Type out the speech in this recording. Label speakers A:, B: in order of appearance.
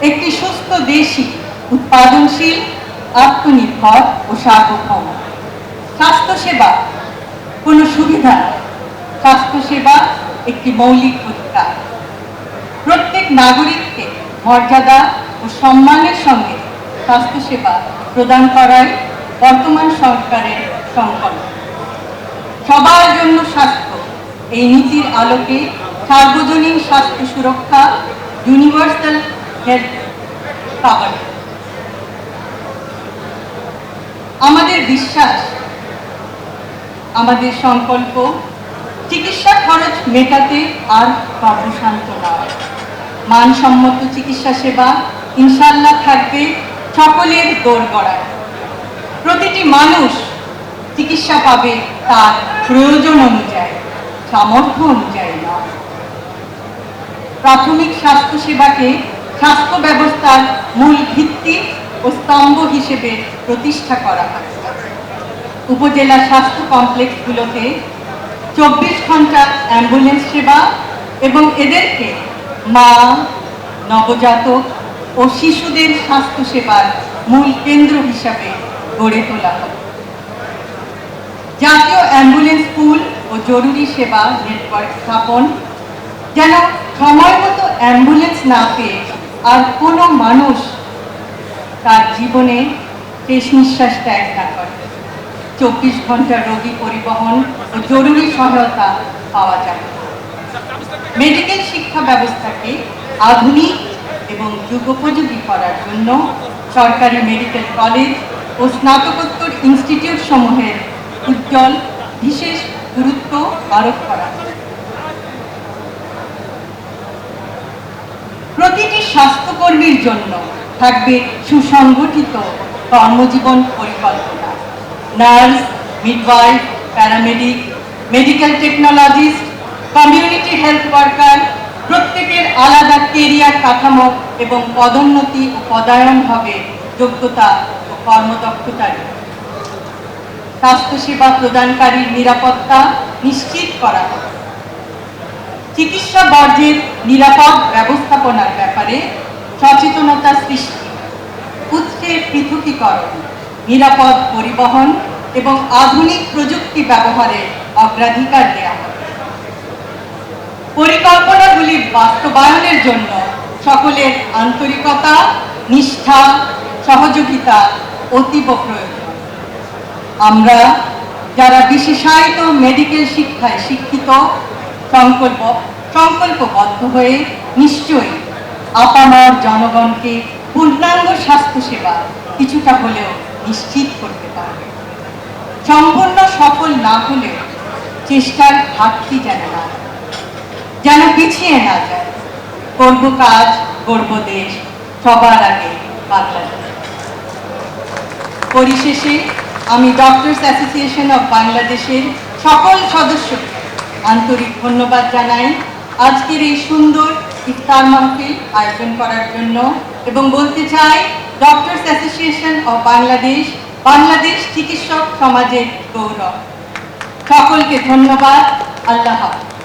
A: একটি সুস্থ দেশই উৎপাদনশীল, আত্মনির্ভর ও সার্বভৌম। স্বাস্থ্যসেবা কোনো সুবিধা নয়, স্বাস্থ্যসেবা একটি মৌলিক অধিকার। প্রত্যেক নাগরিককে মর্যাদা ও সম্মানের সঙ্গে স্বাস্থ্যসেবা প্রদান করাই বর্তমান সরকারের সংকল্প। সবার জন্য স্বাস্থ্য এই নীতির আলোকে সার্বজনীন স্বাস্থ্য সুরক্ষা, ইউনিভার্সাল হেলথ কাভারেজ। আমাদের বিশ্বাস, আমাদের সংকল্প, চিকিৎসা খরচ মেটাতে আর সর্বশান্ত নয়। মানসম্মত চিকিৎসা সেবা ইনশাল্লাহ থাকবে সকলের দোরগোড়ায়। প্রতিটি মানুষ চিকিৎসা পাবে তার প্রয়োজন অনুযায়ী, সামর্থ্য অনুযায়ী নয়। প্রাথমিক স্বাস্থ্য সেবাকে স্বাস্থ্য ব্যবস্থার মূল ভিত্তি ও স্তম্ভ হিসেবে প্রতিষ্ঠা করা হয়। উপজেলা স্বাস্থ্য কমপ্লেক্সগুলোতে 24 ঘন্টা অ্যাম্বুলেন্স সেবা এবং এদেরকে মা, নবজাতক ও শিশুদের স্বাস্থ্য সেবার মূল কেন্দ্র হিসাবে গড়ে তোলা হয়। জাতীয় অ্যাম্বুলেন্স পুল ও জরুরি সেবা নেটওয়ার্ক স্থাপন, যেন সময় মতো অ্যাম্বুলেন্স না পেয়ে আর কোনো মানুষ তার জীবনে শেষ নিঃশ্বাস ত্যাগ না করে। 24 ঘন্টা রোগী পরিবহন ও জরুরি সহায়তা পাওয়া যায়। মেডিকেল শিক্ষা ব্যবস্থাকে আধুনিক এবং যুগোপযোগী করার জন্য সরকারি মেডিকেল কলেজ ও স্নাতকোত্তর ইনস্টিটিউট সমূহের উজ্জ্বল বিশেষ গুরুত্ব আরোপ করা। প্রতিটি স্বাস্থ্যকর্মীর জন্য থাকবে সুসংগঠিত কর্মজীবন পরিকল্পনা। Nurse, midwife, paramedic, medical technologist, community health worker প্রত্যেকের আলাদা কেরিয়ার কাঠামো এবং পদোন্নতি ও পদায়ন হবে যোগ্যতা ও কর্মদক্ষতার। স্বাস্থ্যসেবা প্রদানকারীর নিরাপত্তা নিশ্চিত করা হবে। চিকিৎসা বর্জ্যের নিরাপদ ব্যবস্থাপনার ব্যাপারে সচেতনতা সৃষ্টি, উৎসের পৃথকীকরণ, নিরাপদ পরিবহন এবং আধুনিক প্রযুক্তি ব্যবহারে অগ্রাধিকার দেওয়া হবে। পরিকল্পনাগুলি বাস্তবায়নের জন্য সকলের আন্তরিকতা, নিষ্ঠা, সহযোগিতা অতীব প্রয়োজন। আমরা যারা বিশেষায়িত মেডিকেল শিক্ষায় শিক্ষিত, সংকল্পবদ্ধ হয়ে নিশ্চয়ই আপামর জনগণকে পূর্ণাঙ্গ স্বাস্থ্যসেবা কিছুটা হলেও নিশ্চিত করতে পারবে। সম্পূর্ণ সফল না হলেও চেষ্টার ঘাটতি যেন পিছিয়ে না যায়। করব কাজ, করব দেশ, সবার আগে বাংলাদেশ। পরিশেষে আমি ডক্টরস অ্যাসোসিয়েশন অব বাংলাদেশের সকল সদস্যকে আন্তরিক ধন্যবাদ জানাই আজকের এই সুন্দর ইফতার মাহফিল আয়োজন করার জন্য, এবং বলতে চাই doctors association of Bangladesh Bangladesh চিকিৎসক সমাজের গৌরব। সকলকে ধন্যবাদ। আল্লাহ হাফেজ।